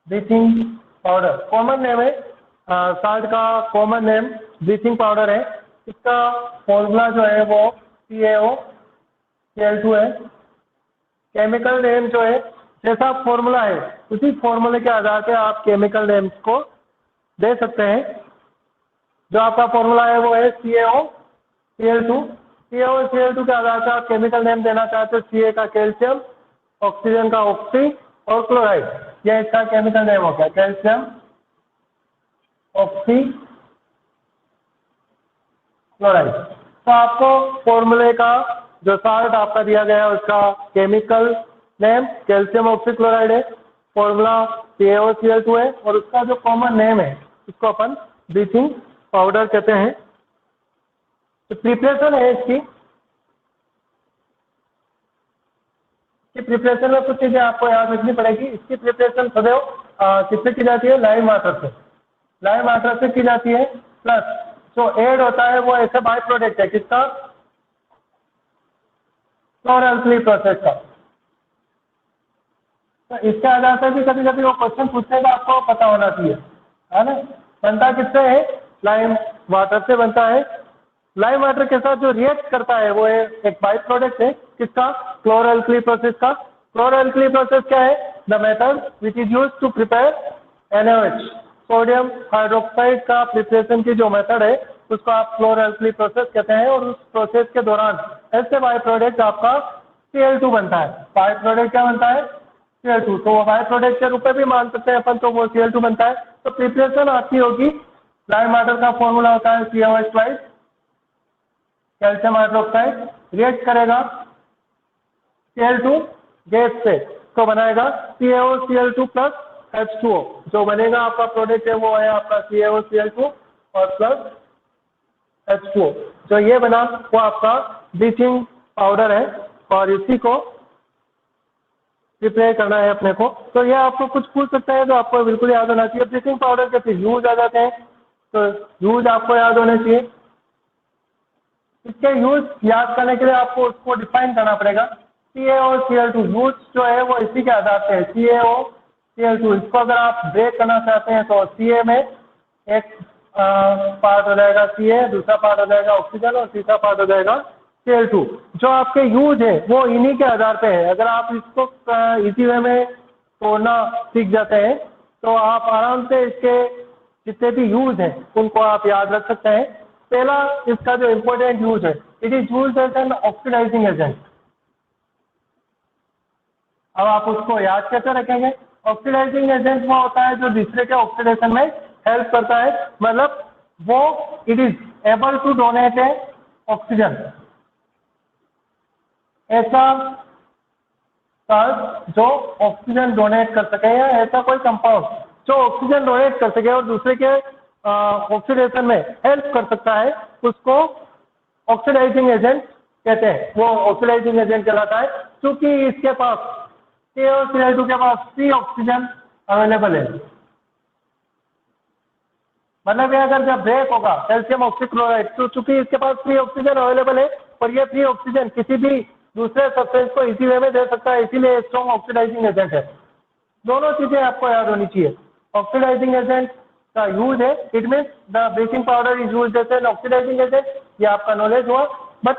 Bleaching powder common name है, salt का common name bleaching powder है। इसका फॉर्मूला जो है वो CaO Cl2 है। केमिकल नेम जो है जैसा फॉर्मूला है उसी फॉर्मूले के आधार पे आप केमिकल नेम्स को दे सकते हैं। जो आपका फॉर्मूला है वो है CaO Cl2। CaO Cl2 के आधार पे आप केमिकल नेम देना चाहते हो, Ca का कैल्शियम, ऑक्सीजन का ऑक्सी और क्लोराइड, यह इसका केमिकल नेम हो गया, कैल्शियम ऑक्सी क्लोराइड। तो आपको फॉर्मूले का जो साल्ट आपका दिया गया है उसका chemical name calcium oxy chloride है, फॉर्मूला CaO Cl2 है और उसका जो कॉमन नेम है उसको अपन ब्लीचिंग पाउडर कहते हैं। तो प्रिपरेशन है इसकी प्रिपरेशन में कुछ चीजें आपको याद रखनी पड़ेगी। इसकी प्रिपरेशन सदैव किससे की जाती है? लाइम वाटर से। लाइम वाटर से की जाती है, प्लस जो एड होता है वो ऐसे बाय प्रोडक्ट है किसका? क्लोरल्कली प्रोसेस का। तो इसके आधार पर भी कभी कभी वो क्वेश्चन पूछने का आपको पता होना चाहिए, है ना। बनता किससे है? लाइम वाटर से बनता है। लाइम वाटर के साथ जो रिएक्ट करता है वो एक बाई प्रोडक्ट है किसका? क्लोरल्कली प्रोसेस का। क्लोरल्कली प्रोसेस क्या है? The method which is used to prepare NaOH, sodium hydroxide का प्रिपरेशन की जो मेथड है उसको आप क्लोरल्कली प्रोसेस कहते हैं। और उस प्रोसेस के दौरान ऐसे बाई प्रोडक्ट आपका Cl2 बनता है। बाई प्रोडक्ट क्या बनता है? Cl2। तो वो बाई प्रोडक्ट के रूप में भी मान सकते हैं अपन, तो वो Cl2 बनता है। तो प्रिपरेशन आपकी होगी, लाइम वाटर का फॉर्मूला होता है CaOH2, कैल्शियम हाइड्रोक्साइड रिएक्ट करेगा Cl2 गैस से तो बनाएगा CaOCl2 प्लस H2O। जो बनेगा आपका प्रोडक्ट है वो है आपका CaOCl2 और प्लस H2O। जो ये बना वो आपका ब्लीचिंग पाउडर है और इसी को प्रिपेयर करना है अपने को। तो ये आपको कुछ पूछ सकते हैं तो आपको बिल्कुल याद होना चाहिए। ब्लीचिंग पाउडर के फिर यूज आ जाते हैं, तो यूज आपको याद होने चाहिए। इसके यूज याद करने के लिए आपको उसको डिफाइन करना पड़ेगा। CaOCl2 यूज जो है वो इसी के आधार पे है, CaOCl2। इसको अगर आप ब्रेक करना चाहते हैं तो Ca में एक पार्ट हो जाएगा Ca, दूसरा पार्ट हो जाएगा ऑक्सीजन और तीसरा पार्ट हो जाएगा Cl2। जो आपके यूज है वो इन्हीं के आधार पे है। अगर आप इसको इसी वे में तोड़ना सीख जाते हैं तो आप आराम से इसके जितने भी यूज हैं उनको आप याद रख सकते हैं। पहला इसका जो इम्पोर्टेंट यूज है, it is use as an oxidising agent. अब आप उसको याद कैसे रखेंगे? ऑक्सीडाइजिंग एजेंट वो होता है जो दूसरे के ऑक्सीडेशन में हेल्प करता है, मतलब वो it is able to donate a oxygen. ऐसा जो ऑक्सीजन डोनेट कर सके या ऐसा कोई कंपाउंड जो ऑक्सीजन डोनेट कर सके और दूसरे के ऑक्सीडेशन में हेल्प कर सकता है उसको ऑक्सीडाइजिंग एजेंट कहते हैं। वो ऑक्सीडाइजिंग एजेंट कहलाता है। क्योंकि इसके पास CaOCl2 के पास फ्री ऑक्सीजन अवेलेबल है। मतलब ये अगर जब ब्रेक होगा कैल्शियम ऑक्सीक्लोराइड, तो चूंकि इसके पास फ्री ऑक्सीजन अवेलेबल है और ये फ्री ऑक्सीजन किसी भी दूसरे सब्सटेंस को इसी वे में दे सकता है, इसीलिए स्ट्रॉन्ग ऑक्सीडाइजिंग एजेंट है। दोनों चीजें आपको याद होनी चाहिए। ऑक्सीडाइजिंग एजेंट का यूज है, it means the bleaching powder is use as an oxidising agent, ये आपका नॉलेज हुआ। बट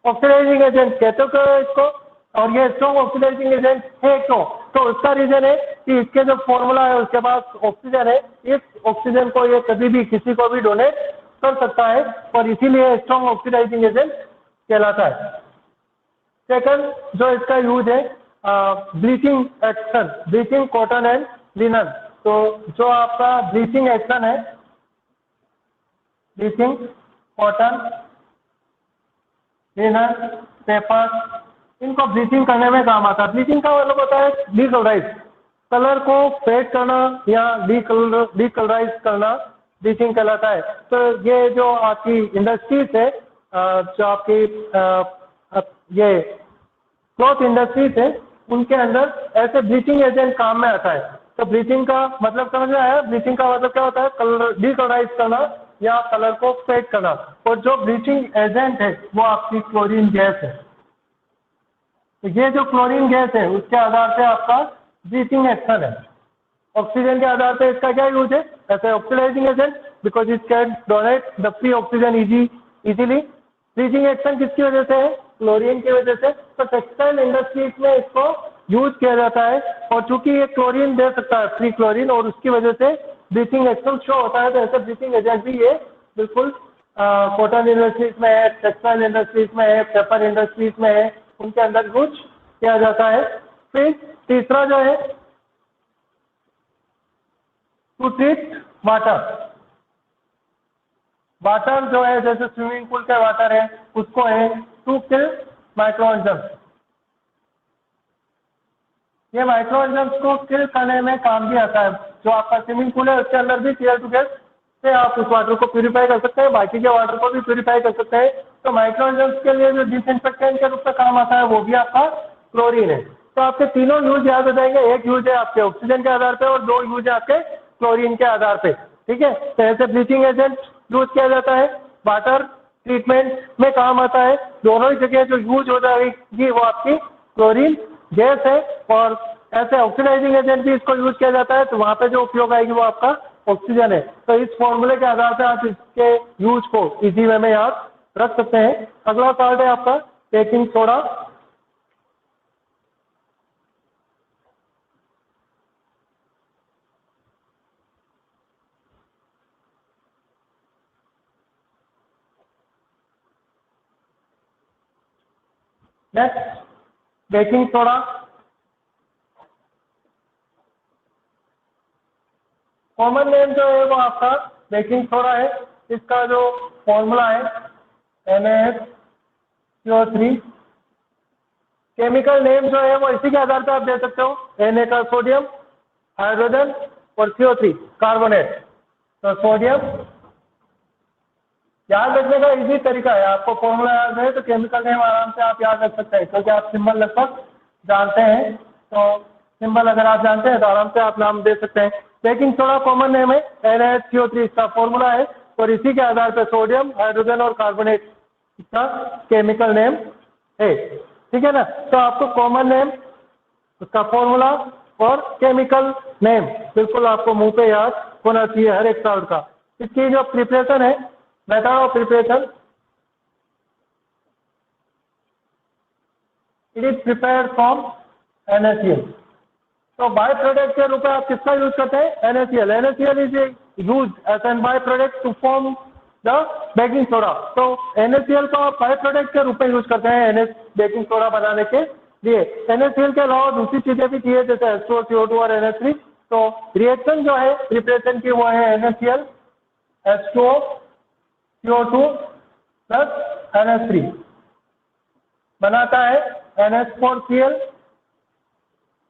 ऑक्सीडाइजिंग एजेंट कहते हो इसको, और ये स्ट्रॉन्ग ऑक्सीडाइजिंग एजेंट है क्यों? तो उसका रीजन है कि इसके जो फॉर्मूला है उसके पास ऑक्सीजन है, इस ऑक्सीजन को ये कभी भी किसी को भी डोनेट कर सकता है और इसीलिए स्ट्रॉन्ग ऑक्सीडाइजिंग एजेंट कहलाता है। सेकंड जो इसका यूज है bleaching action, bleaching cotton and linen. तो जो आपका ब्लीचिंग एक्शन है, ब्लीचिंग कॉटन, लिनन, पेपर, इनको ब्लीचिंग करने में काम आता है। ब्लीचिंग का मतलब होता है डीकलराइज, कलर को फेड करना या डीकलराइज करना ब्लीचिंग कहलाता है। तो ये जो आपकी इंडस्ट्रीज है, जो आपकी ये क्लॉथ इंडस्ट्रीज है, उनके अंदर ऐसे ब्लीचिंग एजेंट काम में आता है। तो ब्लीचिंग का मतलब समझ में आया? ब्लीचिंग का मतलब क्या होता है? कलर डीकलराइज करना या कलर को फेड करना। और जो ब्लीचिंग एजेंट है वो आपकी क्लोरीन गैस है। तो ये जो क्लोरीन गैस है उसके आधार से आपका ब्लीचिंग एक्शन है। ऑक्सीजन के आधार पे इसका क्या यूज है, ऐसे oxidising agent, because it can donate the free oxygen easily. Bleaching action किसकी वजह से है, क्लोरीन की वजह से। तो टेक्सटाइल इंडस्ट्रीज में इसको यूज किया जाता है, और चूंकि ये क्लोरीन दे सकता है, फ्री क्लोरीन, और उसकी वजह से ब्लीचिंग एक्शन शो होता है। तो ऐसे ब्लीचिंग एजेंट भी ये बिल्कुल कॉटन इंडस्ट्रीज में है, टेक्सटाइल इंडस्ट्रीज में है, पेपर इंडस्ट्रीज में है, उनके अंदर यूज किया जाता है। फिर तीसरा जो है टू ट्रीट वाटर। वाटर जो है जैसे स्विमिंग पूल का वाटर है, उसको है टू किल माइक्रो ऑर्गेनिजम्स। ये माइक्रो ऑर्गेनिजम्स को किल करने में काम भी आता है। जो आपका स्विमिंग पूल है उसके अंदर भी Cl2 गैस से आप उस वाटर को प्यूरिफाई कर सकते हैं, बाकी के वाटर को भी प्यूरिफाई कर सकते हैं। तो माइक्रो ऑर्गेनिजम्स के लिए जो डिसइंफेक्टेंट के रूप में काम आता है वो भी आपका क्लोरीन है। तो आपके तीनों यूज याद हो जाएंगे, एक यूज है आपके ऑक्सीजन के आधार पे और दो यूज है आपके क्लोरीन के आधार पे। ठीक है, तो ऐसे ब्लीचिंग एजेंट यूज किया जाता है, वाटर ट्रीटमेंट में काम आता है। दोनों ही जगह जो यूज हो जाएगी वो आपकी क्लोरीन गैस है, और ऐसे ऑक्सीडाइजिंग एजेंट भी इसको यूज किया जाता है, तो वहां पे जो उपयोग आएगी वो आपका ऑक्सीजन है। तो इस फॉर्मूले के आधार से आप इसके यूज को इजी वे में याद रख सकते हैं। अगला पार्ट है आपका baking soda. Next baking soda. Common name जो है वो आपका बेकिंग सोडा है। इसका जो फॉर्मूला है NaCO3। केमिकल नेम जो है वो इसी के आधार पर आप दे सकते हो, Na का सोडियम, हाइड्रोजन और CO3 कार्बोनेट। तो सोडियम याद रखने का इजी तरीका है, आपको फॉर्मूला याद है तो केमिकल नेम आराम से आप याद रख सकते हैं, क्योंकि आप सिंबल लगभग जानते हैं। तो सिंबल अगर आप जानते हैं तो आराम से आप नाम दे सकते हैं। बेकिंग सोडा कॉमन नेम है, NaCO3 इसका फॉर्मूला है, और इसी के आधार पर सोडियम, हाइड्रोजन और कार्बोनेट इसका केमिकल नेम है। ठीक है ना, तो आपको कॉमन नेम, उसका फॉर्मूला और केमिकल नेम बिल्कुल आपको मुंह पे याद होना चाहिए हर एक साउंड का। इसकी जो प्रिपरेशन है, method of preparation, it is prepared from NaCl। तो बाय प्रोडक्ट के रूप में आप किसका यूज करते हैं, NaCl। NaCl is use as an by product to form the baking soda. तो NaCl को आप बाय प्रोडक्ट के रूप में यूज करते हैं बेकिंग सोडा बनाने के लिए। NaCl के अलावा दूसरी चीजें भी चाहिए, जैसे H2O, CO2 और NH3। तो रिएक्शन जो है प्रिपरेशन की वो है NaCl, H2O, CO2 plus NH3 बनाता है NH4Cl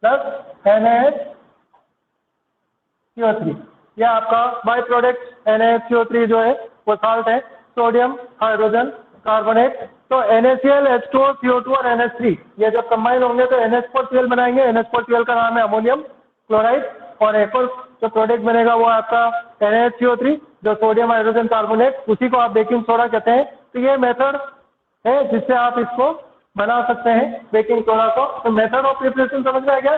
प्लस NaCO3। यह आपका बाय प्रोडक्ट NaCO3 जो है वो साल्ट है, सोडियम, हाइड्रोजन, कार्बोनेट। तो NaCl, H2O, CO2 और NH3 ये जब कंबाइन होंगे तो NH4Cl बनाएंगे। NH4Cl का नाम है अमोनियम क्लोराइड, और एक और जो प्रोडक्ट बनेगा वो आपका NaCO3 जो सोडियम, हाइड्रोजन, कार्बोनेट, उसी को आप बेकिंग सोडा कहते हैं। तो ये मेथड है जिससे आप इसको बना सकते हैं बेकिंग सोडा को। तो मेथड ऑफ प्रिपरेशन समझ में आ गया।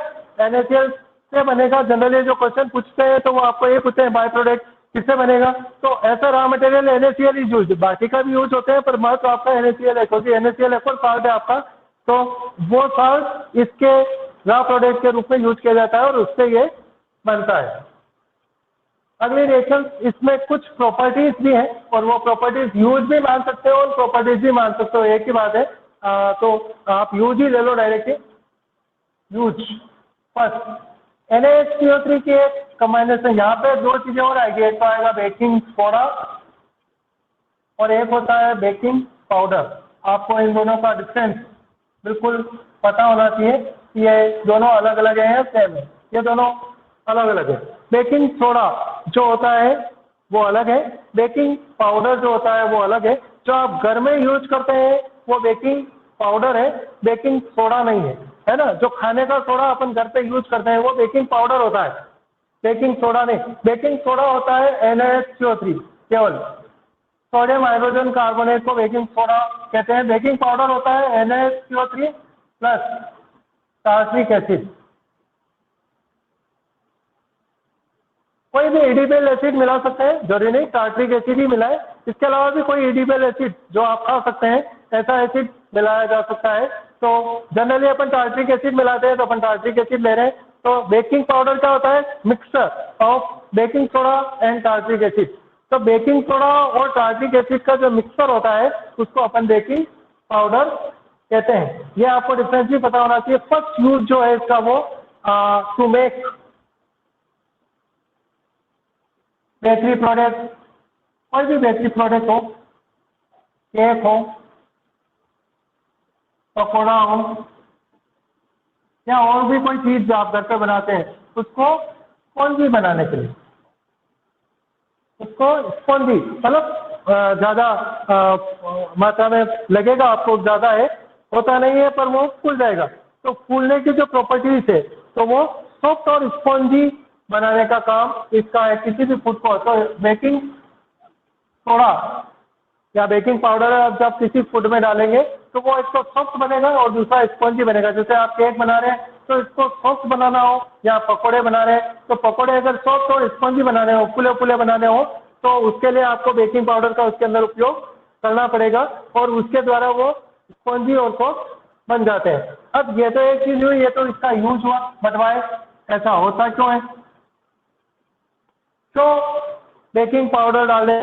NaCl से बनेगा, जनरली जो क्वेश्चन पूछते हैं तो वो आपको ये पूछते हैं बाय प्रोडक्ट किससे बनेगा। तो ऐसा raw material NaCl is use, बाकी का भी यूज होते हैं पर महत्व आपका NaCl है, क्योंकि NaCl एक और साल्ट है आपका। तो वो साल्ट इसके रॉ प्रोडक्ट के रूप में यूज किया जाता है और उससे ये बनता है। अगली रिएक्शन, इसमें कुछ प्रॉपर्टीज भी हैं, और वो प्रॉपर्टीज यूज भी मान सकते हो और प्रॉपर्टीज भी मान सकते हो, एक ही बात है। तो आप यूज ही ले लो डायरेक्टली। यूज फर्स्ट NaCO3 की एक कम्बाइनेशन, यहाँ पे दो चीजें और आएगी, एक तो आएगा बेकिंग सोडा और एक होता है बेकिंग पाउडर। आपको इन दोनों का डिफरेंस बिल्कुल पता होना चाहिए कि ये दोनों अलग अलग हैं या सेम है। ये दोनों अलग अलग है। बेकिंग सोडा जो होता है वो अलग है, बेकिंग पाउडर जो होता है वो अलग है। जो आप घर में यूज करते हैं वो बेकिंग पाउडर है, बेकिंग सोडा नहीं है ना। जो खाने का सोडा अपन घर पे यूज करते हैं वो बेकिंग पाउडर होता है, बेकिंग सोडा नहीं। बेकिंग सोडा होता है NaCO3, केवल सोडियम, हाइड्रोजन, कार्बोनेट को बेकिंग सोडा कहते हैं। बेकिंग पाउडर होता है NaCO3 प्लस टार्ट्रिक एसिड। कोई भी एडिबल एसिड मिला सकते हैं, जरूरी नहीं टार्ट्रिक एसिड ही मिलाए, इसके अलावा भी कोई एडिबल एसिड जो आप खा सकते हैं ऐसा एसिड मिलाया जा सकता है। तो जनरली अपन टार्ट्रिक एसिड मिलाते हैं, तो अपन टार्ट्रिक एसिड ले रहे हैं। तो बेकिंग पाउडर क्या होता है? Mixture of baking soda and tartaric acid. तो बेकिंग सोडा और टार्ट्रिक एसिड का जो मिक्सचर होता है उसको अपन बेकिंग पाउडर कहते हैं। ये आपको डिफरेंस भी पता होना चाहिए। फर्स्ट यूज जो है इसका वो टू मेक बेकरी प्रोडक्ट, कोई भी बेकरी प्रोडक्ट हो, केक हो, पकौड़ा हो, या और भी कोई चीज जो आप घर पे बनाते हैं उसको स्पॉन्जी बनाने के लिए, उसको स्पॉन्जी मतलब ज्यादा मात्रा में लगेगा आपको, ज्यादा है होता नहीं है पर वो फूल जाएगा। तो फूलने की जो प्रॉपर्टीज है तो वो सॉफ्ट और स्पॉन्जी बनाने का काम इसका है किसी भी फूड को। तो बेकिंग सोडा या बेकिंग पाउडर आप जब किसी फूड में डालेंगे तो वो एक तो सॉफ्ट बनेगा और दूसरा स्पॉन्जी बनेगा। जैसे आप केक बना रहे हैं तो इसको सॉफ्ट बनाना हो, या पकोड़े बना रहे हैं तो पकोड़े अगर सॉफ्ट और स्पॉन्जी बनाने हो, फूले फूले बनाने हो, तो उसके लिए आपको बेकिंग पाउडर का उसके अंदर उपयोग करना पड़ेगा और उसके द्वारा वो स्पॉन्जी और सॉफ्ट बन जाते हैं। अब ये तो एक चीज हुई, ये तो इसका यूज हुआ, बट वाई ऐसा होता क्यों है? तो बेकिंग पाउडर डालने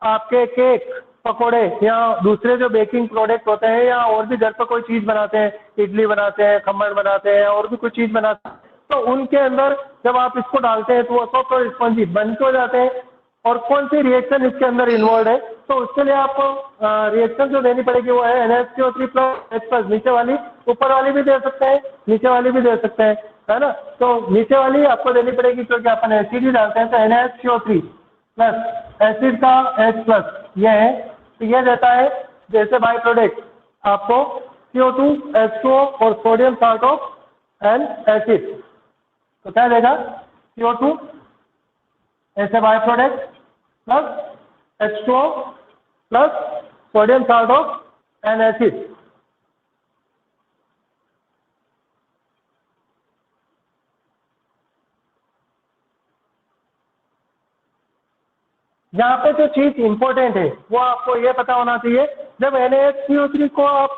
आपके केक, पकोड़े या दूसरे जो बेकिंग प्रोडक्ट होते हैं, या और भी घर पर कोई चीज बनाते हैं, इडली बनाते हैं, खमण बनाते हैं, और भी कोई चीज बनाते हैं, तो उनके अंदर जब आप इसको डालते हैं तो वो सॉफ्ट और स्पॉन्जी बन के हो जाते हैं। और कौन सी रिएक्शन इसके अंदर इन्वॉल्व है? तो उसके लिए आपको रिएक्शन जो देनी पड़ेगी वो है NaCO3 प्लस H+। नीचे वाली, ऊपर वाली भी दे सकते हैं, नीचे वाली भी दे सकते हैं, है ना? तो नीचे वाली आपको देनी पड़ेगी क्योंकि अपन एसिड ही डालते हैं। तो NaCO3 प्लस एसिड का H+, ये है, तो ये देता है जैसे बाई प्रोडक्ट आपको CO2, H2O और sodium salt of N acid. तो क्या देगा? CO2 ऐसे by product plus H2O plus sodium salt of N acid. यहाँ पे जो चीज इंपॉर्टेंट है वो आपको ये पता होना चाहिए, जब NaCO3 को आप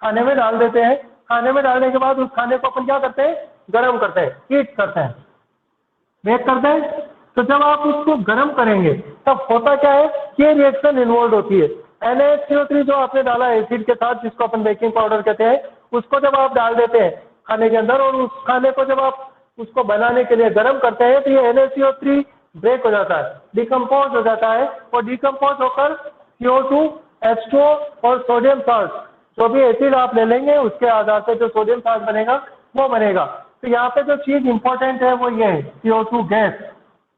खाने में डाल देते हैं, खाने में डालने के बाद उस खाने को अपन क्या करते हैं? गर्म करते हैं, हीट करते हैं, बेक करते हैं। तो जब आप उसको गर्म करेंगे तब होता क्या है कि रिएक्शन इन्वॉल्व होती है। NaCO3 जो आपने डाला एसिड के साथ, जिसको अपन बेकिंग पाउडर कहते हैं, उसको जब आप डाल देते हैं खाने के अंदर और उस खाने को जब आप उसको बनाने के लिए गर्म करते हैं तो ये NaCO3 ब्रेक हो जाता है, डिकम्पोज हो जाता है, और डिकम्पोज होकर CO2, H2O और सोडियम साल्ट, जो भी एसिड आप ले लेंगे उसके आधार पे जो सोडियम साल्ट बनेगा वो बनेगा। तो यहाँ पे जो चीज इंपॉर्टेंट है वो ये है CO2 गैस।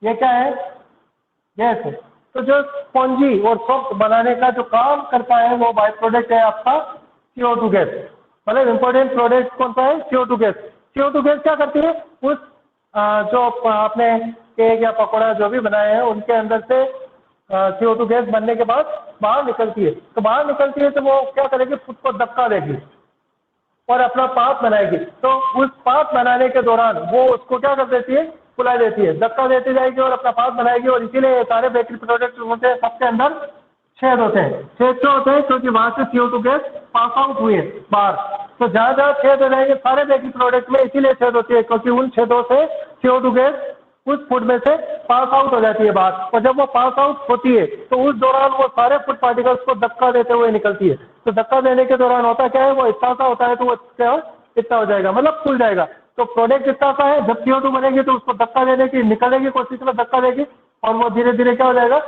ये क्या है? गैस है। तो जो स्पॉन्जी और सॉफ्ट बनाने का जो काम करता है वो बाय प्रोडक्ट है आपका CO2 गैस। मतलब इंपॉर्टेंट प्रोडक्ट कौन सा है? CO2 gas. CO2 गैस क्या करती है? उस जो आपने केक या पकौड़ा जो भी बनाए हैं उनके अंदर से CO2 गैस बनने के बाद बाहर निकलती है। तो बाहर निकलती है तो वो क्या करेगी? खुद को धक्का देगी और अपना पाथ बनाएगी। तो उस पाथ बनाने के दौरान वो उसको क्या कर देती है? फुला देती है, धक्का देती जाएगी और अपना पाथ बनाएगी। और इसीलिए सारे बेकरी प्रोडक्ट होते हैं सबके अंदर छेद होते हैं। छेद क्यों होते हैं? क्योंकि वहां से CO2 गैस पास आउट हुई है बाहर। तो जहां जहां छेद हो जाएंगे सारे बेकरी प्रोडक्ट में, इसीलिए छेद होती है क्योंकि उन छेदों से CO2 गैस उस फूड में से पास आउट हो जाती है बाहर। और जब वो पास आउट होती है तो उस दौरान वो सारे फूड पार्टिकल्स को धक्का देते हुए निकलती है। तो धक्का देने के दौरान होता क्या है? वो इतना सा होता है तो वो इतना हो जाएगा, मतलब फूल जाएगा। तो प्रोडक्ट इतना सा है, जब CO2 बनेगी तो उसको धक्का देने की, निकलने की कोशिश में धक्का देगी और वो धीरे धीरे क्या हो जाएगा?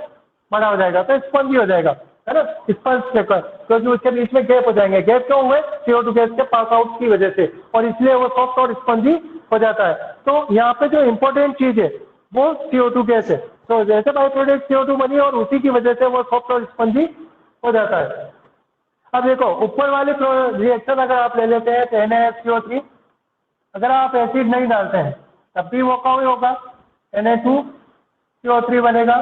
बड़ा हो जाएगा। तो स्पंजी हो जाएगा, है ना? स्पंज पेपर, क्योंकि उसके बीच में गैप हो जाएंगे। गैप क्यों हुए? CO2 गैस के पास आउट की वजह से, और इसलिए वो सॉफ्ट और स्पंजी हो जाता है। तो यहाँ पे जो इंपॉर्टेंट चीज है वो CO2 गैस है। तो जैसे बाई प्रोडक्ट CO2 बनी और उसी की वजह से वो सॉफ्ट और स्पंजी हो जाता है। अब देखो ऊपर वाली रिएक्शन अगर आप ले लेते हैं तो NaCO3, अगर आप एसिड नहीं डालते हैं तब भी वो क्या होगा? Na2CO3 बनेगा,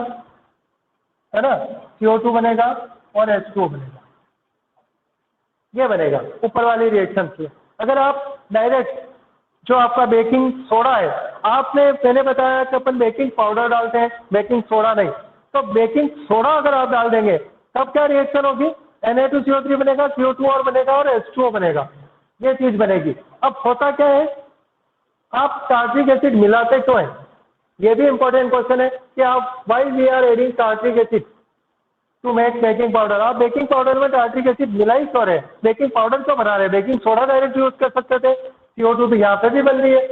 है ना? CO2 बनेगा और H2O बनेगा, ये बनेगा ऊपर वाली रिएक्शन से। अगर आप डायरेक्ट जो आपका बेकिंग सोडा है आपने पहले बताया कि अपन बेकिंग पाउडर डालते हैं, बेकिंग सोडा नहीं। तो बेकिंग सोडा अगर आप डाल देंगे तब क्या रिएक्शन होगी, Na2CO3 बनेगा, CO2 और बनेगा और H2O बनेगा, ये चीज बनेगी। अब होता क्या है, आप टार्ट्रिक एसिड मिलाते क्यों हैं, ये भी इंपॉर्टेंट क्वेश्चन है कि आप why we are adding tartaric acid to make baking powder. आप बेकिंग पाउडर में टार्ट्रिक एसिड मिला ही क्यों रहे, बेकिंग पाउडर क्यों बना रहे, बेकिंग सोडा डायरेक्ट यूज कर सकते थे, CO2 तो यहाँ पे भी बन रही है,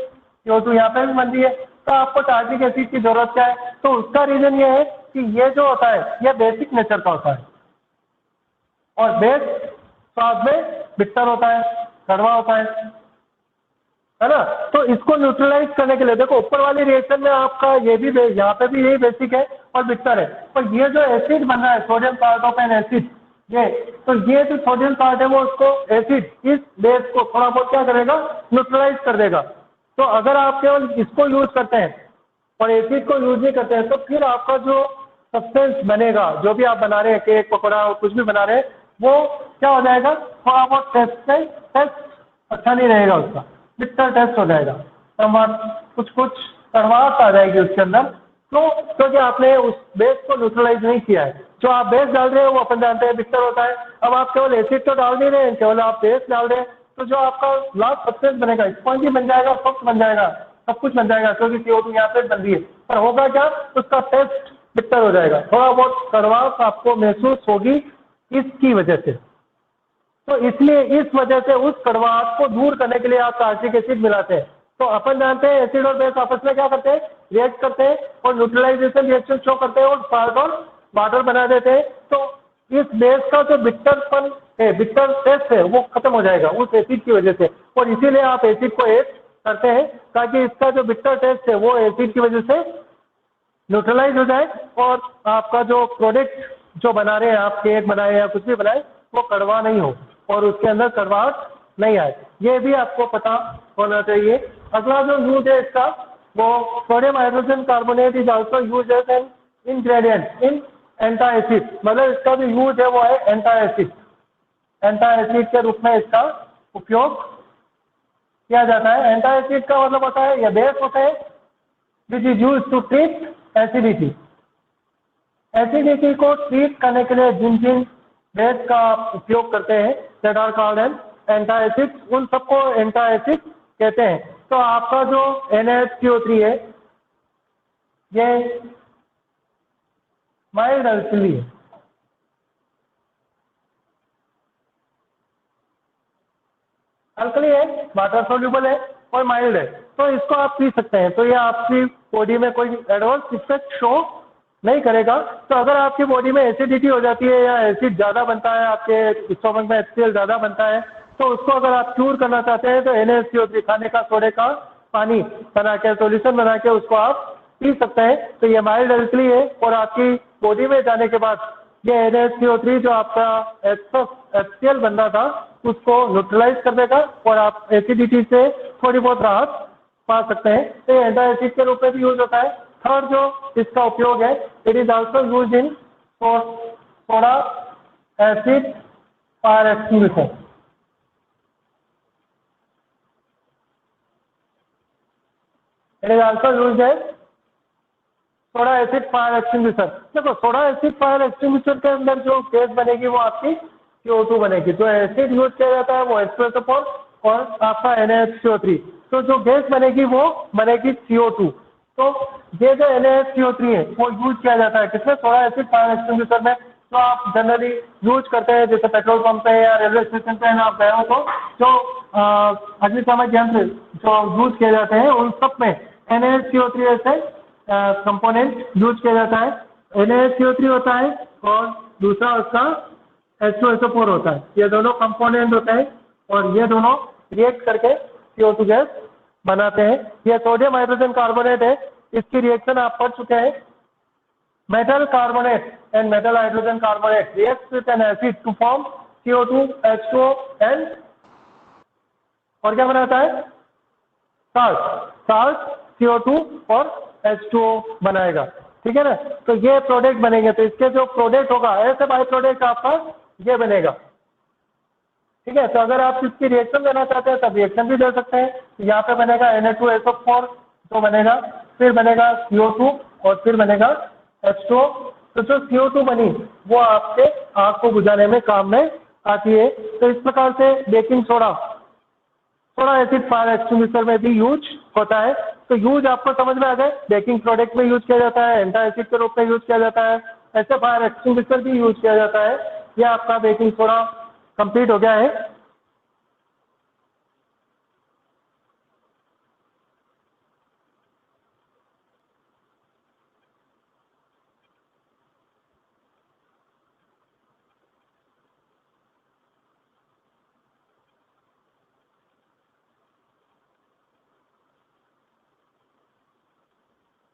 CO2 यहाँ पे भी बन रही है, तो आपको टार्ट्रिक एसिड की जरूरत क्या है। तो उसका रीजन ये है कि ये जो होता है ये बेसिक नेचर का होता है और बेस स्वाद में बिटर होता है, कड़वा होता है ना। तो इसको न्यूट्रलाइज करने के लिए देखो ऊपर वाली रिएक्शन में आपका ये भी यहाँ पे भी यही बेसिक है और बिटर है, पर ये जो एसिड बन रहा है सोडियम कार्बोपेन एसिड, ये तो ये जो सोडियम कार्ब है वो उसको एसिड इस बेस को थोड़ा बहुत क्या करेगा, न्यूट्रलाइज कर देगा। तो अगर आप केवल इसको यूज करते हैं और एसिड को यूज नहीं करते हैं तो फिर आपका जो सब्सटेंस बनेगा, जो भी आप बना रहे हैं केक पकौड़ा और कुछ भी बना रहे हैं, वो क्या हो जाएगा, थोड़ा बहुत टेस्ट अच्छा नहीं रहेगा, उसका बिटर टेस्ट हो जाएगा, कुछ कुछ कड़वाहट आ जाएगी उसके अंदर। तो क्योंकि आपने उस बेस को न्यूट्रलाइज नहीं किया है, जो आप बेस डाल रहे हैं वो अपन जानते हैं बिटर होता है। अब आप केवल एसिड तो डाल नहीं रहे हैं, केवल आप बेस डाल रहे हैं, तो जो आपका लास्ट सब्सटेंस बनेगा स्पॉन्जी बन जाएगा, सॉफ्ट बन जाएगा, सब कुछ बन जाएगा, क्योंकि CO2 यहाँ पे बन रही है। पर होगा क्या, उसका टेस्ट बिटर हो जाएगा, थोड़ा बहुत कड़वाहट आपको महसूस होगी इसकी वजह से। तो इसलिए इस वजह से उस कड़वाहट को दूर करने के लिए आप टार्ट्रिक एसिड मिलाते हैं। तो अपन जानते हैं एसिड और बेस आपस में क्या करते हैं, रिएक्ट करते हैं और न्यूट्रलाइजेशन रिएक्शन शो करते हैं और साल्ट और वाटर बना देते हैं। तो इस बेस का जो बिटरपन है, बिटर टेस्ट है, वो खत्म हो जाएगा उस एसिड की वजह से, और इसीलिए आप एसिड को ऐड करते हैं ताकि इसका जो बिटर टेस्ट है वो एसिड की वजह से न्यूट्रलाइज हो जाए और आपका जो प्रोडक्ट जो बना रहे हैं आप, केक बनाए या कुछ भी बनाए, वो कड़वा नहीं हो और उसके अंदर कड़वाहट नहीं आए, ये भी आपको पता होना चाहिए। अगला जो यूज है इसका, वो sodium hydrogen carbonate is also use as an ingredient in antacid, मतलब इसका जो यूज है वो है एंटा एसिड, एंटा एसिड के रूप में इसका उपयोग किया जाता है। एंटा एसिड का मतलब होता है या बेस होता है which is use to treat acidity. Acidity को ट्रीट करने के लिए जिन जिन बेस का उपयोग करते हैं that are called an antacid, उन सबको एंटा एसिड कहते हैं। तो आपका जो NaCO3 है ये माइल्ड अल्कली है, अल्कली है, वाटर सोल्यूबल है और माइल्ड है, तो इसको आप पी सकते हैं। तो ये आपकी बॉडी में कोई एडवर्स इफेक्ट शो नहीं करेगा। तो अगर आपकी बॉडी में एसिडिटी हो जाती है या एसिड ज़्यादा बनता है, आपके स्टोमक में HCl ज़्यादा बनता है, तो उसको अगर आप क्यूर करना चाहते हैं तो NaCO3 खाने का सोडे का पानी बना के, सोल्यूशन बना के उसको आप पी सकते हैं। तो ये माइल्ड अल्कली है और आपकी बॉडी में जाने के बाद ये NaCO3 जो आपका HCl बन रहा था उसको न्यूट्रलाइज कर देगा और आप एसिडिटी से थोड़ी बहुत राहत पा सकते हैं। तो ये एंटा एसिड के रूप में भी यूज होता है। थर्ड जो इसका उपयोग है, it is also use in soda acid fire extinguisher. It is also use as soda acid fire extinguisher. देखो सोडा एसिड फायर एक्सटिंग्विशर के अंदर जो गैस बनेगी वो आपकी CO2 बनेगी, जो एसिड यूज किया जाता है वो H2SO4 और आपका NaCO3, तो जो गैस बनेगी वो बनेगी CO2। तो ये जो NaCO3 है वो यूज किया जाता है किसमें, सोडा एसिड फायर एक्सटिंग्विशर में। तो आप जनरली यूज करते हैं जैसे पेट्रोल पंप पे या रेलवे स्टेशन पे आप गए हो तो जो अग्निशामक यंत्र जो यूज किए जाते हैं उन सब में NaCO3 ऐसे कंपोनेंट यूज किया जाता है। NaCO3 होता है और दूसरा उसका H2SO4 होता है, ये दोनों कंपोनेंट होते हैं और ये दोनों रिएक्ट करके CO2 गैस बनाते हैं। ये सोडियम हाइड्रोजन कार्बोनेट है, इसकी रिएक्शन आप पढ़ चुके हैं। Metal carbonate and metal hydrogen carbonate react with an acid to form CO2 H2O and और क्या बनाता है, साल्ट CO2 और H2O बनाएगा, ठीक है ना। तो ये प्रोडक्ट बनेंगे, तो इसके जो प्रोडक्ट होगा ऐसे बाई प्रोडक्ट आपका ये बनेगा, ठीक है। तो अगर आप इसकी रिएक्शन देना चाहते हैं तब रिएक्शन भी दे सकते हैं। यहाँ पे बनेगा Na2SO4 तो बनेगा, फिर बनेगा CO2 और फिर बनेगा H2O। तो जो CO2 बनी वो आपके आग को बुझाने में काम में आती है। तो इस प्रकार से बेकिंग सोडा थोड़ा एसिड फायर एक्सटिंग्विशर में भी यूज होता है। तो यूज आपको समझ में आ गए, बेकिंग प्रोडक्ट में यूज किया जाता है, एंटा एसिड के रूप में यूज किया जाता है, ऐसे फायर एक्सटिंग्विशर भी यूज किया जाता है। यह आपका बेकिंग सोडा कंप्लीट हो गया है।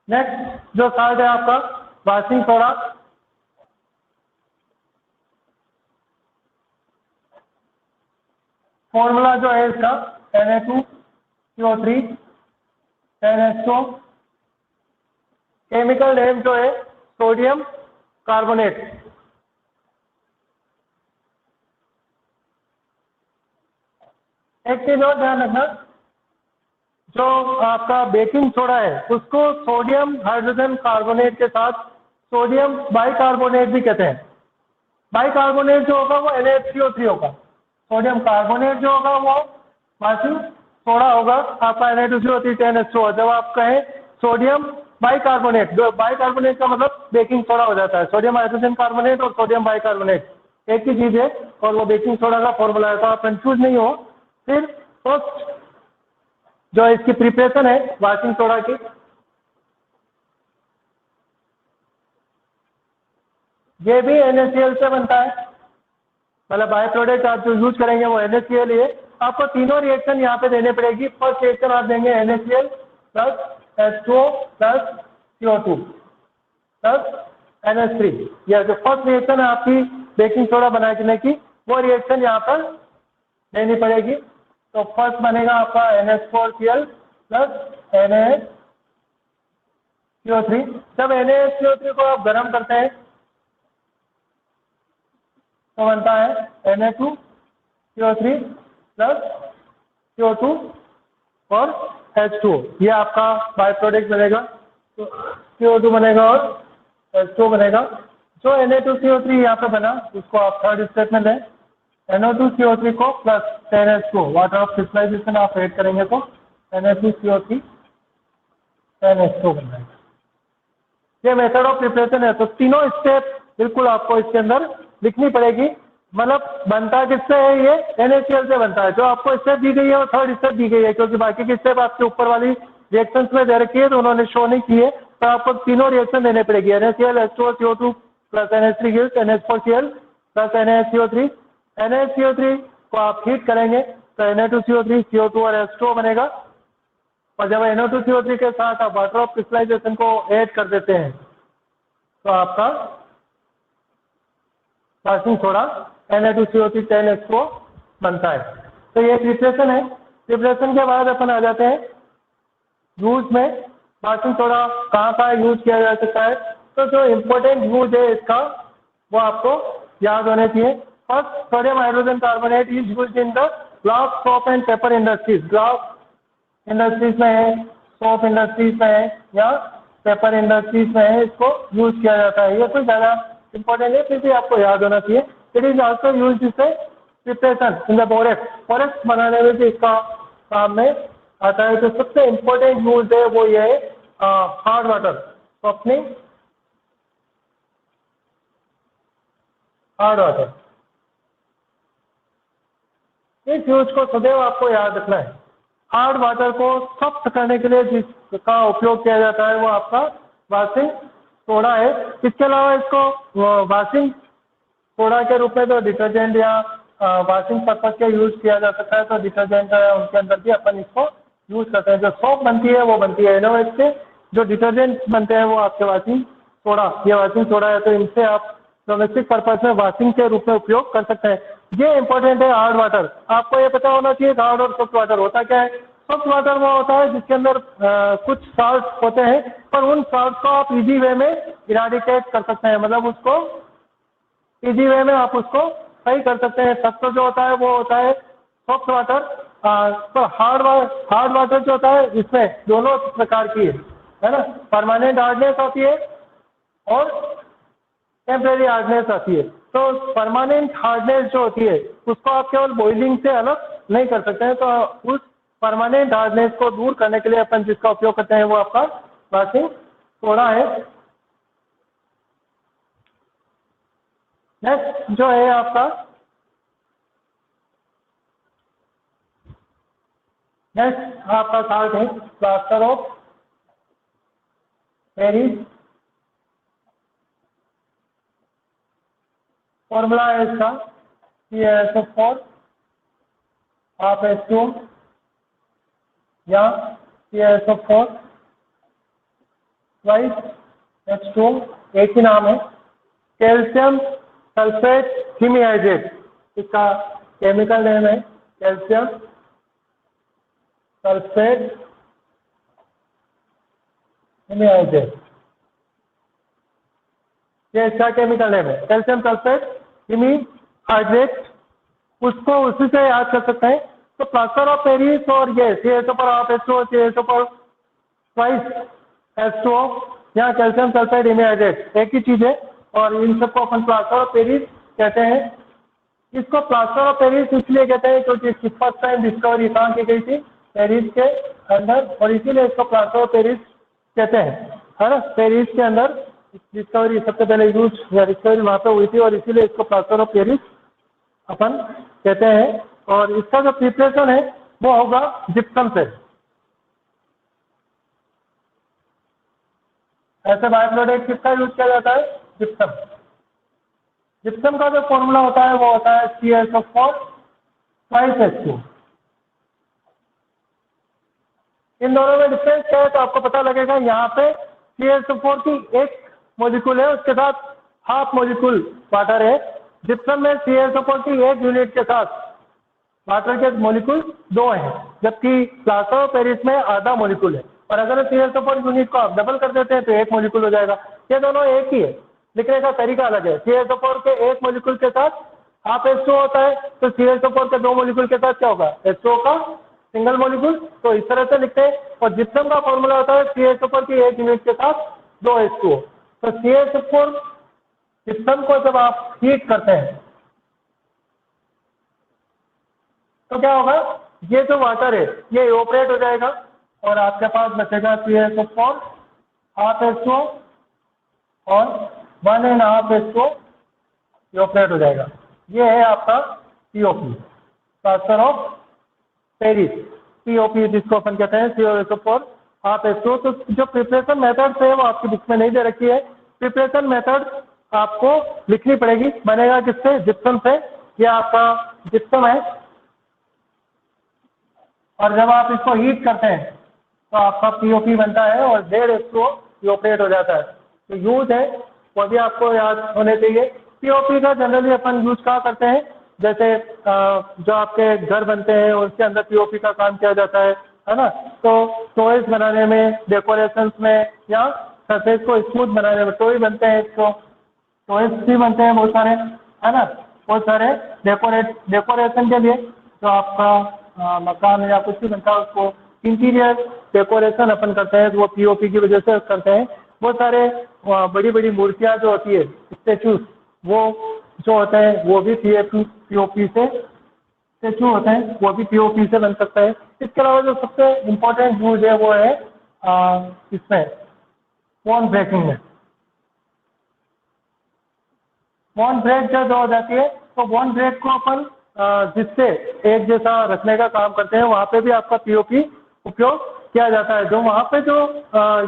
नेक्स्ट जो साल्ट है आपका वाशिंग सोडा। फॉर्मूला जो है इसका Na2CO3 NH2। केमिकल नेम जो है सोडियम कार्बोनेट। एक चीज और ध्यान रखना, जो आपका बेकिंग सोडा है उसको सोडियम हाइड्रोजन कार्बोनेट के साथ सोडियम बाइकार्बोनेट भी कहते हैं। बाइकार्बोनेट जो होगा वो NaCO3 होगा, सोडियम कार्बोनेट जो होगा वो वाशिंग सोडा होगा आपका Na2CO3 NH2। जब आप कहें सोडियम बाइकार्बोनेट, जो बाइकार्बोनेट का मतलब बेकिंग सोडा हो जाता है। सोडियम हाइड्रोजन कार्बोनेट और सोडियम बाइकार्बोनेट एक ही चीज है और वो बेकिंग सोडा का फॉर्मूला है, तो आप कंफ्यूज नहीं हो। फिर फर्स्ट जो इसकी प्रिपरेशन है वाशिंग सोडा की, ये भी NaCl से बनता है, मतलब बाय प्रोडक्ट आप जो यूज करेंगे वो NaCl है। आपको तीनों रिएक्शन यहाँ पे देने पड़ेगी। फर्स्ट रिएक्शन आप देंगे NaCl plus H2O plus CO2 plus NH3। यह जो फर्स्ट रिएक्शन है आपकी बेकिंग सोडा बनाने की, वो रिएक्शन यहाँ पर देनी पड़ेगी। तो फर्स्ट बनेगा आपका NH4Cl प्लस NaCO3। जब NaCO3 को आप गर्म करते हैं तो बनता है Na2CO3 प्लस CO2 और H2O। ये आपका बाय प्रोडक्ट बनेगा। तो CO2 बनेगा और H2O बनेगा। जो Na2CO3 यहाँ पे बना उसको आप थर्ड स्टेप में लें। NO2CO3 को plus NH2 water of crystallisation आप ऐड करेंगे तो Na2CO3 NH2 बन जाएगा। ये मेथड ऑफ प्रिपरेशन है। तो तीनों स्टेप बिल्कुल आपको इसके अंदर लिखनी पड़ेगी। मतलब बनता किससे है, ये NaCl से बनता है। जो आपको स्टेप दी गई है वो थर्ड स्टेप दी गई है, क्योंकि बाकी की स्टेप आपके ऊपर वाली रिएक्शंस में दे रखी है तो उन्होंने शो नहीं की है। तो आपको तीनों रिएक्शन देने पड़ेगी। NaCl H2O CO2 plus NH3 gives NH4Cl plus NaCO3। NaCO3 को आप हीट करेंगे तो Na2CO3 CO2 और H2O बनेगा। और जब NO2CO3 के साथ आप वाटर ऑफ क्रिस्टलाइजेशन को ऐड कर देते हैं तो आपका वाशिंग सोडा Na2CO3 10H2O बनता है। तो ये प्रिपरेशन है। प्रिपरेशन के बाद अपन आ जाते हैं यूज में। वाशिंग सोडा कहाँ कहाँ यूज किया जा सकता है, तो जो इम्पोर्टेंट यूज है इसका वो आपको याद होने चाहिए। First, sodium hydrogen carbonate is used in the glass soap and paper industries. Glass industries में है, सोप इंडस्ट्रीज में है या पेपर इंडस्ट्रीज में है, इसको यूज किया जाता है। ये कोई ज़्यादा इंपॉर्टेंट है, फिर भी आपको याद होना चाहिए। इट इज ऑल्सो यूज इसे preparation in the borax. Borax बनाने में भी इसका काम में आता है। तो सबसे इम्पोर्टेंट यूज है वो ये है hard water softening. Hard water, इस यूज को सदैव आपको याद रखना है। हार्ड वाटर को सॉफ्ट करने के लिए जिसका उपयोग किया जाता है वो आपका वाशिंग सोडा है। इसके अलावा इसको वाशिंग सोडा के रूप में तो डिटर्जेंट या वाशिंग पर्पज के यूज किया जा सकता है। तो डिटर्जेंट उनके अंदर भी अपन इसको यूज करते हैं। जो सोप बनती है वो बनती है NaOH से, जो डिटर्जेंट बनते हैं वो आपके वाशिंग सोडा, ये वाशिंग सोडा है। तो इनसे आप डोमेस्टिक पर्पज में वाशिंग के रूप में उपयोग कर सकते हैं। ये इंपॉर्टेंट है हार्ड वाटर। आपको ये पता होना चाहिए हार्ड और सॉफ्ट वाटर होता क्या है। सॉफ्ट वाटर वो होता है जिसके अंदर कुछ साल्ट होते हैं, पर उन साल्ट को आप इजी वे में इराडिकेट कर सकते हैं, मतलब उसको इजी वे में आप उसको सही कर सकते हैं। सख्त जो होता है वो होता है सॉफ्ट वाटर, तो हार्ड वाटर जो होता है इसमें दोनों प्रकार की है ना, परमानेंट हार्डनेस होती है और टेम्परेरी हार्डनेस आती है। तो परमानेंट हार्डनेस जो होती है उसको आप केवल बॉइलिंग से अलग नहीं कर सकते हैं। तो उस परमानेंट हार्डनेस को दूर करने के लिए अपन जिसका उपयोग करते हैं वो आपका वॉशिंग सोडा है। नेक्स्ट जो है आपका साल्ट है, प्लास्टर ऑफ पेरिस। फॉर्मूला है इसका CaSO4 हाफ H2 या CaSO4 ट्वाइस H2, एक ही नाम है। कैल्शियम सल्फेट हीमीहाइड्रेट इसका केमिकल नेम है, कैल्शियम सल्फेट हीमीहाइड्रेट, ये इसका केमिकल नेम है, कैल्शियम सल्फेट हीमीहाइड्रेट। उसको उसी से याद कर सकते हैं। तो प्लास्टर ऑफ पेरिस और ये CaSO4 half H2, CaSO4 twice H2O या कैल्शियम सल्फेट हीमीहाइड्रेट एक ही चीज है और इन सबको अपन प्लास्टर ऑफ पेरिस कहते हैं। इसको प्लास्टर ऑफ पेरिस इसलिए कहते हैं क्योंकि इसकी फर्स्ट टाइम डिस्कवरी कहाँ की गई थी, पेरिस के अंदर, और इसीलिए इसको प्लास्टर ऑफ पेरिस कहते हैं, है ना। पेरिस के अंदर डिस्कवरी सबसे पहले यूज या डिस्कवरी वहाँ पे हुई थी और इसीलिए इसको प्लास्टर ऑफ पेरिस अपन कहते हैं। और इसका जो प्रिपरेशन है वो होगा जिप्सम से। ऐसे बाय प्रोडक्ट किसका यूज किया जाता है, जिप्सम। जिप्सम का जो फॉर्मूला होता है वो होता है CaSO4 ट्वाइस H2। इन दोनों में डिफरेंस क्या है तो आपको पता लगेगा। यहाँ पे CaSO4 की एक मॉलिक्यूल है, उसके साथ हाफ मॉलिक्यूल वाटर है। जिप्सम में CaSO4 की एक यूनिट के साथ वाटर के मॉलिक्यूल 2 हैं, जबकि प्लास्टर ऑफ पेरिस में आधा मॉलिक्यूल है। और अगर CaSO4 यूनिट को आप डबल कर देते हैं तो एक मॉलिक्यूल हो जाएगा। ये दोनों एक ही है, लिखने का तरीका अलग है। CaSO4 के एक मॉलिक्यूल के साथ हाफ H2 होता है, तो CaSO4 के 2 मॉलिक्यूल के साथ क्या होगा, H2O का सिंगल मॉलिक्यूल। तो इस तरह से लिखते हैं। और जिप्सम का फॉर्मूला होता है CaSO4 की एक यूनिट के साथ 2 H2O। तो CaSO4 जिप्सम को जब आप हीट करते हैं तो क्या होगा, ये जो वाटर है ये इवोपरेट हो जाएगा और आपके पास बचेगा CaSO4 हाफ H2O और 1.5 H2O इवोपरेट हो जाएगा। ये है आपका POP, plaster of Paris. POP जिसको अपन कहते हैं CaSO4 हाफ H2O। तो जो प्रिपरेशन मेथड है वो आपकी बुक में नहीं दे रखी है। प्रिपरेशन मेथड आपको लिखनी पड़ेगी। बनेगा किससे, जिप्सम से। ये आपका जिप्सम है और जब आप इसको हीट करते हैं तो आपका POP बनता है और 1.5 H2O इवोपरेट हो जाता है। तो यूज है वो भी आपको याद होने चाहिए। POP का जनरली अपन यूज कहाँ करते हैं, जैसे जो आपके घर बनते हैं उसके अंदर POP का काम किया जाता है ना। तो टॉयज बनाने में, डेकोरेशन में या सरफेस को स्मूथ बनाने में टॉय बनते हैं, तो टॉयज भी बनते हैं बहुत सारे, है ना। बहुत सारे डेकोरेशन के लिए जो आपका मकान या कुछ भी बनता है उसको इंटीरियर डेकोरेशन अपन करते हैं, तो वो POP की वजह से करते हैं। बहुत सारे बड़ी बड़ी मूर्तियाँ जो होती है, स्टेचूज, वो जो होते हैं वो भी POP से स्टेचू होते हैं, वो भी POP से बन सकता है। इसके अलावा जो सबसे इम्पोर्टेंट यूज है वो है इसमें बॉन्ड ब्रेकिंग में। बॉन्ड ब्रेक जब हो जाती है तो बॉन्ड ब्रेक को अपन जिससे एक जैसा रखने का काम करते हैं, वहाँ पे भी आपका POP उपयोग किया जाता है। जो वहाँ पे जो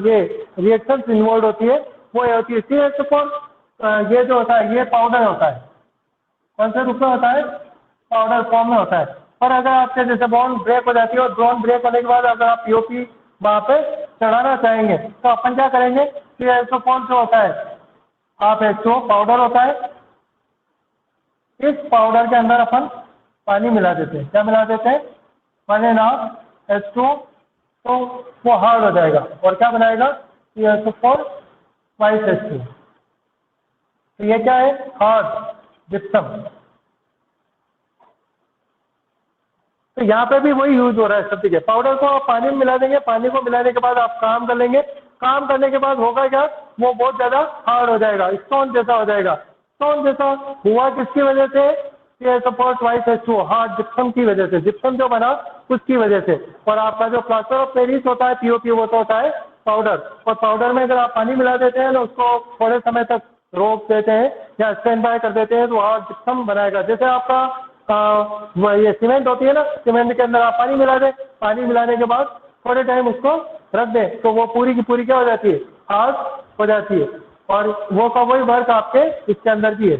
ये रिएक्शंस इन्वॉल्व होती है वो ये होती है CaSO4 ये जो होता है ये पाउडर होता है। कौन से रूप में होता है, पाउडर फॉर्म में होता है। और अगर आपके जैसे बॉन्ड ब्रेक हो जाती है और बॉन्ड ब्रेक होने के बाद अगर आप POP वहाँ पे चढ़ाना चाहेंगे तो अपन क्या करेंगे, CaSO4 जो होता है हाफ H2O पाउडर होता है, इस पाउडर के अंदर अपन पानी मिला देते हैं। क्या मिला देते हैं, 1.5 H2O। तो वो हार्ड हो जाएगा और क्या बनाएगा, CaSO4 ट्वाइस H2O। तो ये क्या है, हार्ड जिप्सम। तो यहाँ पे भी वही यूज हो रहा है शब्द के। पाउडर को आप पानी में मिला देंगे, पानी को मिलाने के बाद आप काम कर लेंगे, काम करने के बाद होगा क्या, वो बहुत ज़्यादा हार्ड हो जाएगा, स्टोन जैसा हो जाएगा। स्टोन जैसा हुआ किसकी वजह से, support vice H2O, hard gypsum की वजह से, जिप्सम जो बना उसकी वजह से। और आपका जो प्लास्टर ऑफ पेरिस होता है, पीओपी, वो तो होता है पाउडर। और पाउडर में अगर आप पानी मिला देते हैं तो उसको थोड़े समय तक रोक देते हैं या स्टैंड बाय कर देते हैं तो हार्ड जिप्सम बनाएगा। जैसे आपका ये सीमेंट होती है ना, सीमेंट के अंदर आप पानी मिला दें, पानी मिलाने के बाद थोड़े टाइम उसको रख दें तो वो पूरी की पूरी क्या हो जाती है, हार्ड हो जाती है। और वो का वही वर्क आपके इसके अंदर भी है।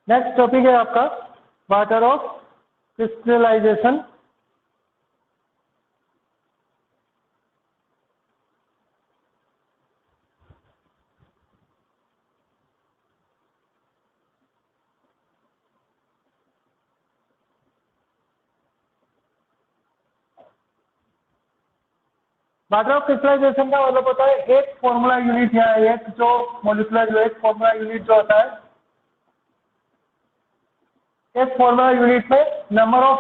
नेक्स्ट टॉपिक है आपका water of crystallisation. Water of crystallisation का मतलब होता है एक फॉर्मूला यूनिट या एक जो मोलिकुलर वेट फॉर्मूला यूनिट जो होता है, एक फॉर्मूला यूनिट में number of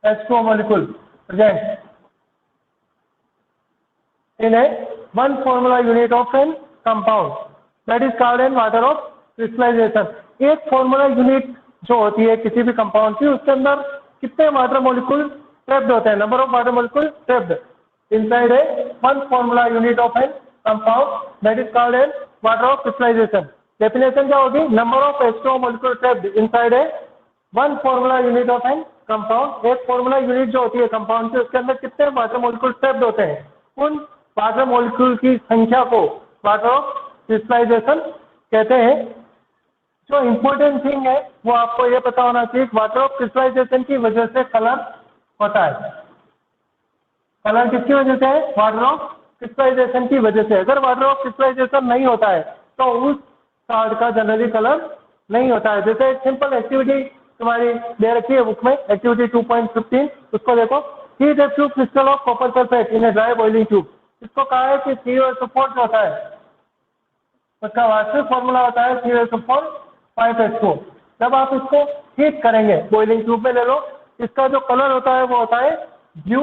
H2O molecule present in a one formula unit of a compound, that is called an water of crystallization। एक फॉर्मूला यूनिट जो होती है किसी भी कंपाउंड की, उसके अंदर कितने वाटर मॉलिक्यूल ट्रैप्ड होते हैं, number of water molecule trapped inside a one formula unit of a compound, that is called as water of crystallization। Definition क्या होगी, number of H2O molecule trapped inside a one formula unit of a compound। एक formula unit जो होती है compound की, उसके अंदर कितने वाटर मॉलिक्यूल ट्रैप्ड होते हैं, उन वाटर मॉलिक्यूल की संख्या को वाटर ऑफ क्रिस्टलाइजेशन कहते हैं। जो इम्पोर्टेंट थिंग है वो आपको ये पता होना चाहिए, वाटर ऑफ क्रिस्टलाइजेशन की वजह से कलर होता है। कलर किसकी वजह से है, वाटर ऑफ क्रिस्टलाइजेशन की वजह से। अगर वाटर ऑफ क्रिस्टलाइजेशन नहीं होता है तो उस कार्ड का जनरली कलर नहीं होता है। जैसे एक सिंपल एक्टिविटी तुम्हारी दे रखी है बुक में, एक्टिविटी 2.15, उसको देखो। Heat a few crystal of copper sulphate in a dry boiling tube. इसको कहा है कि CuSO4 जो होता है उसका वास्तविक फॉर्मूला होता है CuSO4 5H2O। जब आप इसको हीट करेंगे, बॉइलिंग ट्यूब में ले लो, इसका जो कलर होता है वो होता है ब्लू,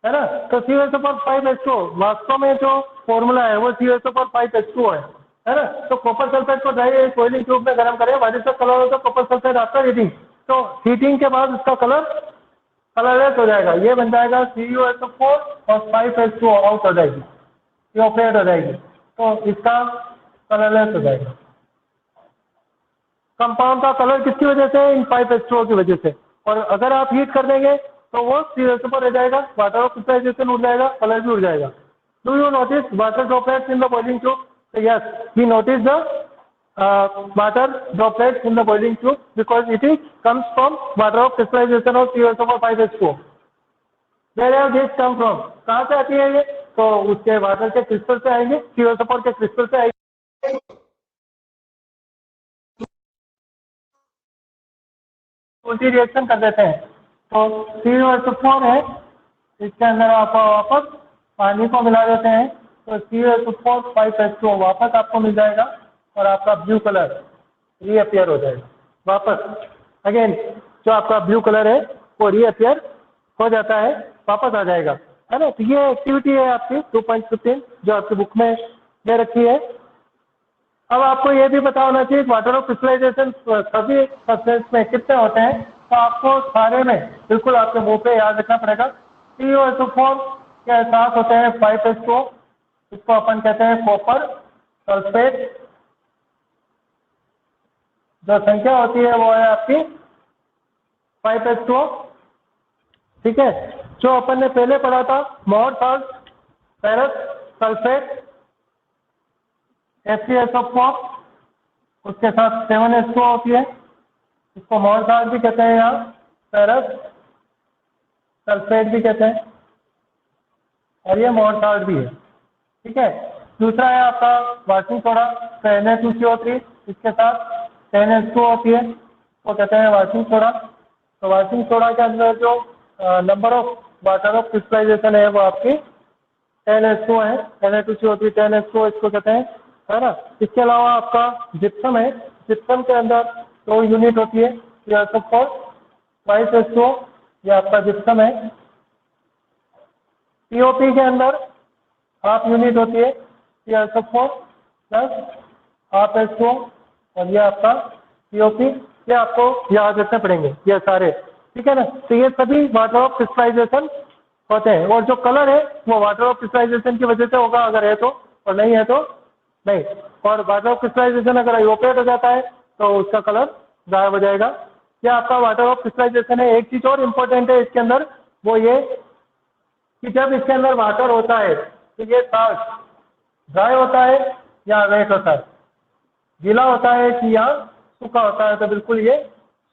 है ना। तो CuSO4 5H2O वास्तव में जो फॉर्मूला है वो CuSO4 5H2O है ना। तो कॉपर सल्फेट को ड्राई बॉइलिंग ट्यूब में गर्म करें, वाइट का कलर होता है कॉपर सल्फेट आफ्टर हीटिंग। तो हीटिंग के बाद उसका कलर कलरलेस हो जाएगा, ये बन जाएगा CuSO4 और 5H2O आउट हो जाएगी, इवोपोरेट हो जाएगी, तो इसका कलरलेस हो जाएगा। कंपाउंड का कलर किसकी वजह से, इन 5H2O की वजह से। और अगर आप हीट कर देंगे तो वो CuSO4 रह जाएगा, वाटर ऑफ क्रिस्टलाइजेशन उड़ जाएगा, कलर भी उड़ जाएगा। Do you notice water droplets in the boiling tube? Yes, we notice the water droplets in the boiling tube because it is comes from water of crystallization of CuSO4 5H2O। Where have this come from? कहाँ से आती है ये? तो उसके water के crystal से आएंगे, CuSO4 के क्रिस्टल से आएंगे, उल्टी रिएक्शन कर देते हैं। तो CuSO4 है, इसके अंदर आप वापस पानी को मिला देते हैं तो CuSO4 5H2O वापस आपको मिल जाएगा और आपका ब्लू कलर रीअपियर हो जाएगा वापस। अगेन जो आपका ब्लू कलर है वो रीअपियर हो जाता है, वापस आ जाएगा, है ना। तो ये एक्टिविटी है आपकी 2.15 जो आपकी बुक में दे रखी है। अब आपको ये भी पता होना चाहिए वाटर ऑफ क्रिस्टलाइजेशन सभी सब्सटेंस में कितने होते हैं, तो आपको सारे में बिल्कुल आपके मुंह पे याद रखना पड़ेगा। CuSO4 के साथ होते हैं 5H2O, इसको अपन कहते हैं कॉपर सल्फेट। जो संख्या होती है वो है आपकी 5H2O, ठीक है। जो अपन ने पहले पढ़ा था मोर साल्ट, फेरस सल्फेट, FeSO4, उसके साथ 7H2O होती है, इसको मोर साल्ट भी कहते हैं, यहाँ फेरस सल्फेट भी कहते हैं और ये मोर साल्ट भी है, ठीक है। दूसरा है आपका वॉशिंग सोडा, Na2CO3, इसके साथ 10H2O होती है, वो कहते हैं वॉशिंग सोडा। तो वॉशिंग सोडा के अंदर जो number of water of crystallisation है वो आपकी 10H2O है, Na2CO3 10H2O इसको कहते हैं। है ना। इसके अलावा आपका जिप्सम है, जिप्सम के अंदर 2 यूनिट होती है, CrSO4 2H2O, ये आपका जिप्सम है। पीओपी के अंदर हाफ यूनिट होती है, CrSO4 प्लस हाफ H2O, और ये आपका पीओपी, ये आपको याद रखने पड़ेंगे ये सारे, ठीक है ना। तो ये सभी वाटर ऑफ क्रिस्टलाइजेशन होते हैं, और जो कलर है वो वाटर ऑफ क्रिस्टलाइजेशन की वजह से होगा अगर है तो, और नहीं है तो नहीं। और वाटर ऑफ क्रिस्टलाइजेशन अगर इवोपरेट हो जाता है तो उसका कलर गायब हो जाएगा। ये आपका वाटर ऑफ क्रिस्टलाइजेशन है। एक चीज और इम्पोर्टेंट है इसके अंदर, वो ये कि जब इसके अंदर वाटर होता है तो ये साल्ट ड्राई होता है या वेट होता है, गीला होता है कि या सूखा होता है। तो बिल्कुल ये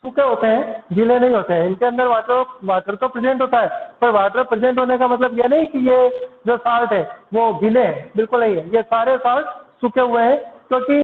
सूखे होते हैं, गीले नहीं होते हैं। इनके अंदर वाटर तो प्रेजेंट होता है, पर वाटर प्रेजेंट होने का मतलब ये नहीं कि ये जो साल्ट है वो गीले हैं, बिल्कुल नहीं है। ये सारे साल्ट सूखे हुए हैं, क्योंकि